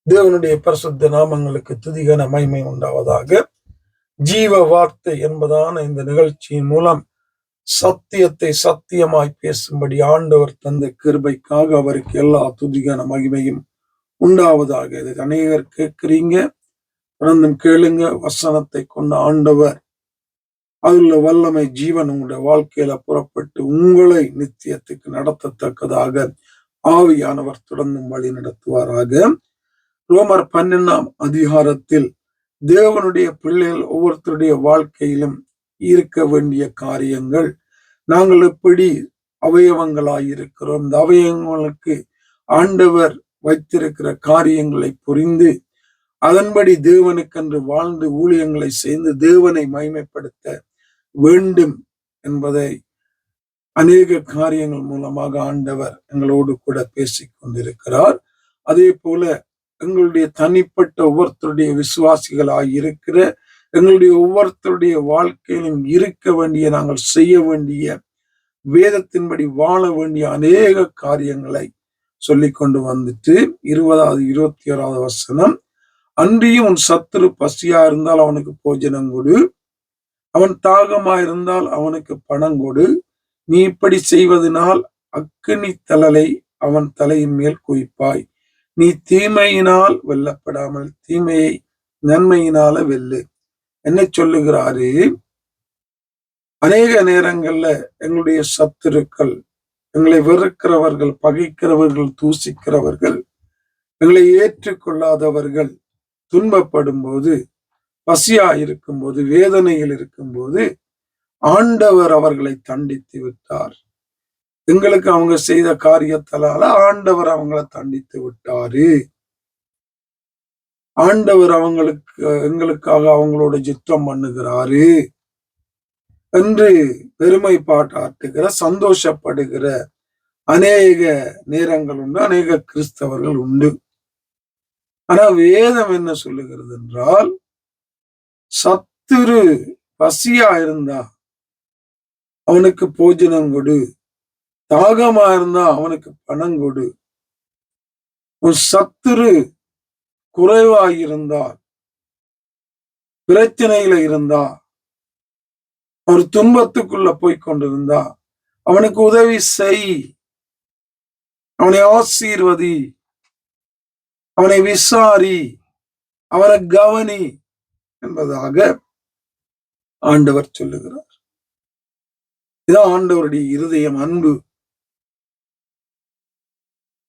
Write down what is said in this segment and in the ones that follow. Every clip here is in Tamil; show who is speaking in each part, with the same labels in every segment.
Speaker 1: தேவனுடைய பரிசுத்த நாமங்களுக்கு துதிகன மகிமை உண்டாவதாக. ஜீவ வார்த்தை என்பதான இந்த நிகழ்ச்சியின் மூலம் சத்தியத்தை சத்தியமாய் பேசும்படி ஆண்டவர் தந்த கிருபைக்காக அவருக்கு எல்லா துதிகன மகிமையும் உண்டாவதாக. இதை அநேகர் கேட்கிறீங்க, தொடர்ந்தும் கேளுங்க. வசனத்தை கொண்ட ஆண்டவர் அதுல வல்லமை ஜீவன் உங்களுடைய வாழ்க்கையில புறப்பட்டு உங்களை நித்தியத்துக்கு நடத்தத்தக்கதாக ஆவியானவர் தொடர்ந்தும் வழி நடத்துவாராக. ரோமர் 12ஆம் அதிகாரத்தில் தேவனுடைய பிள்ளைகள் ஒவ்வொருத்தருடைய வாழ்க்கையிலும் இருக்க வேண்டிய காரியங்கள், நாங்கள் எப்படி அவயவங்களாய் இருக்கிறோம், இந்த அவயவங்களுக்கு ஆண்டவர் வைத்திருக்கிற காரியங்களை புரிந்து அதன்படி தேவனுக்கென்று வாழ்ந்து ஊழியங்களை செய்து தேவனை மகிமைப்படுத்த வேண்டும் என்பதை அநேக காரியங்கள் மூலமாக ஆண்டவர் எங்களோடு கூட பேசிக் கொண்டிருக்கிறார். அதே போல எங்களுடைய தனிப்பட்ட ஒவ்வொருத்தருடைய விசுவாசிகளாய் இருக்கிற எங்களுடைய ஒவ்வொருத்தருடைய வாழ்க்கையிலும் இருக்க வேண்டிய, நாங்கள் செய்ய வேண்டிய, வேதத்தின்படி வாழ வேண்டிய அநேக காரியங்களை சொல்லி கொண்டு வந்துட்டு 20வது 21வது வசனம், அன்றியும் உன் சத்துரு பசியா இருந்தால் அவனுக்கு போஜனம் கொடு, அவன் தாகமா இருந்தால் அவனுக்கு பணம் கொடு, நீ இப்படி செய்வதனால் அக்கினி தழலை அவன் தலையின் மேல் குவிப்பாய், நீ தீமையினால் வெல்லப்படாமல் தீமையை நன்மையினால வெல்லு. என்ன சொல்லுகிறாரு? அநேக நேரங்கள்ல எங்களுடைய சத்துருக்கள், எங்களை வெறுக்கிறவர்கள், பகைக்கிறவர்கள், தூசிக்கிறவர்கள், எங்களை ஏற்றுக்கொள்ளாதவர்கள் துன்பப்படும் போது, பசியா இருக்கும்போது, வேதனையில் இருக்கும்போது ஆண்டவர் அவர்களை தண்டித்து விட்டார். எங்களுக்கு அவங்க செய்த காரியத்தால ஆண்டவர் அவங்கள தண்டித்து விட்டாரு. ஆண்டவர் எங்களுக்காக அவங்களோட யுத்தம் பண்ணுகிறாரு என்று பெருமை பாட்டாட்டுகிற, சந்தோஷப்படுகிற அநேக நேரங்கள் உண்டு, அநேக கிறிஸ்தவர்கள் உண்டு. ஆனா வேதம் என்ன சொல்லுகிறது என்றால், சத்துரு பசியா இருந்தா அவனுக்கு போஜனம் கொடு, தாகமா இருந்தா அவனுக்கு பணம் கொடு, உன் சத்துரு குறைவாயிருந்தால், பிரச்சனையில இருந்தா, ஒரு துன்பத்துக்குள்ள போய் கொண்டிருந்தா அவனுக்கு உதவி செய், அவனை ஆசீர்வதி, அவனை விசாரி, அவனை கவனி என்பதாக ஆண்டவர் சொல்லுகிறார். இதான் ஆண்டவருடைய இருதயம், அன்பு.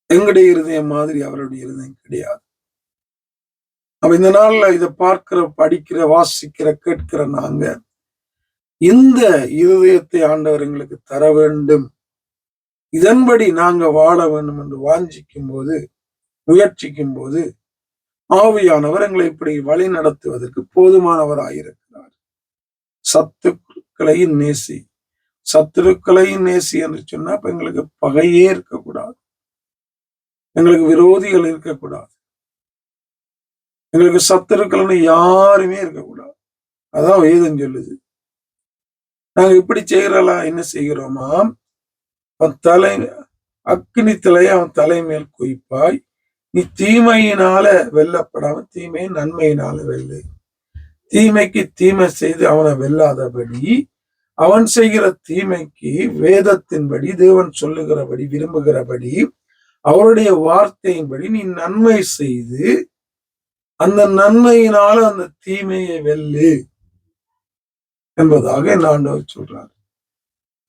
Speaker 1: எங்களுடைய இருதயம் மாதிரி அவருடைய இருதயம் கிடையாது. அப்ப இந்த நாள்ல இதை பார்க்கிற, படிக்கிற, வாசிக்கிற, கேட்கிற நாங்க இந்த இருதயத்தை ஆண்டவர் எங்களுக்கு தர வேண்டும், இதன்படி நாங்க வாழ வேண்டும் என்று வாஞ்சிக்கும் போது, முயற்சிக்கும் போது ஆவியானவர் எங்களை இப்படி வழி நடத்துவதற்கு போதுமானவராயிருக்கிறார். சத்துருக்களையும் நேசி, சத்துருக்களையும் நேசி என்று சொன்னா இப்ப எங்களுக்கு பகையே இருக்கக்கூடாது, எங்களுக்கு விரோதிகள் இருக்கக்கூடாது, எங்களுக்கு சத்துருக்கள்னு யாருமே இருக்கக்கூடாது. அதான் வேதம் சொல்லுது. நாங்க இப்படி செய்யறலாம், என்ன செய்கிறோமா, அக்கினி தலையை அவன் தலை மேல் குவிப்பாய், நீ தீமையினால வெல்லப்படாம தீமையை நன்மையினால வெல்லு. தீமைக்கு தீமை செய்து அவனை வெல்லாதபடி, அவன் செய்கிற தீமைக்கு வேதத்தின்படி, தேவன் சொல்லுகிறபடி, விரும்புகிறபடி, அவருடைய வார்த்தையின்படி நீ நன்மை செய்து அந்த நன்மையினால அந்த தீமையை வெல்லு என்பதாக என் ஆண்டவர் சொல்றார்.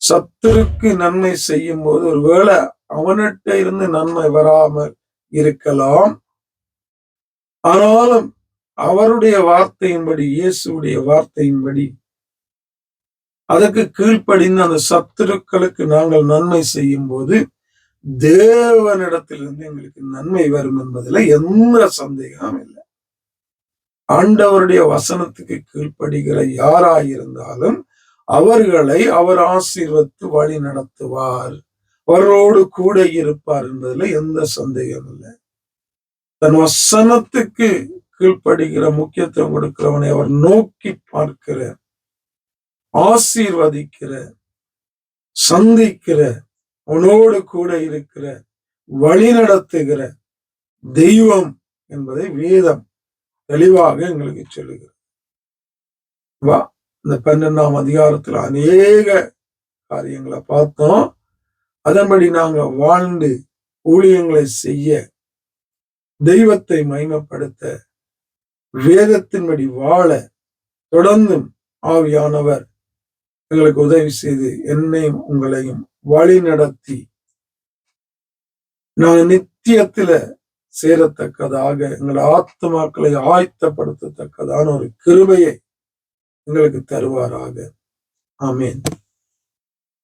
Speaker 1: சத்துருக்கு நன்மை செய்யும் போது ஒருவேளை அவனிட்ட இருந்து நன்மை வராமல் இருக்கலாம், ஆனாலும் அவருடைய வார்த்தையின்படி, இயேசுடைய வார்த்தையின்படி அதற்கு கீழ்ப்படிந்து அந்த சத்துருக்களுக்கு நாங்கள் நன்மை செய்யும் போது தேவனிடத்திலிருந்து எங்களுக்கு நன்மை வரும் என்பதில் எந்த சந்தேகமும் இல்லை. ஆண்டவருடைய வசனத்துக்கு கீழ்ப்படுகிற யாராயிருந்தாலும் அவர்களை அவர் ஆசீர்வதித்து வழி நடத்துவார், அவர்களோடு கூட இருப்பார் என்பதில் எந்த சந்தேகம் இல்லை. தன் வசனத்துக்கு கீழ்ப்படுகிற, முக்கியத்துவம் கொடுக்கிறவனை அவர் நோக்கி பார்க்கிற, ஆசீர்வதிக்கிற, சந்திக்கிற, அவனோடு கூட இருக்கிற, வழி நடத்துகிற தெய்வம் என்பதை வேதம் தெளிவாக எங்களுக்கு சொல்லுகிறது. இந்த 12ஆம் அதிகாரத்துல அநேக காரியங்களை பார்த்தோம். அதன்படி நாங்க வாழ்ந்து ஊழியங்களை செய்ய, தெய்வத்தை மகிமைப்படுத்த, வேதத்தின்படி வாழ தொடர்ந்தும் ஆவியானவர் எங்களுக்கு உதவி செய்து என்னையும் உங்களையும் வழி நடத்தி நாங்கள் நித்தியத்தில சேரத்தக்கதாக எங்கள் ஆத்துமாக்களை ஆயத்தப்படுத்தத்தக்கதான ஒரு கிருபையை எங்களுக்கு தருவாராக. ஆமேன்.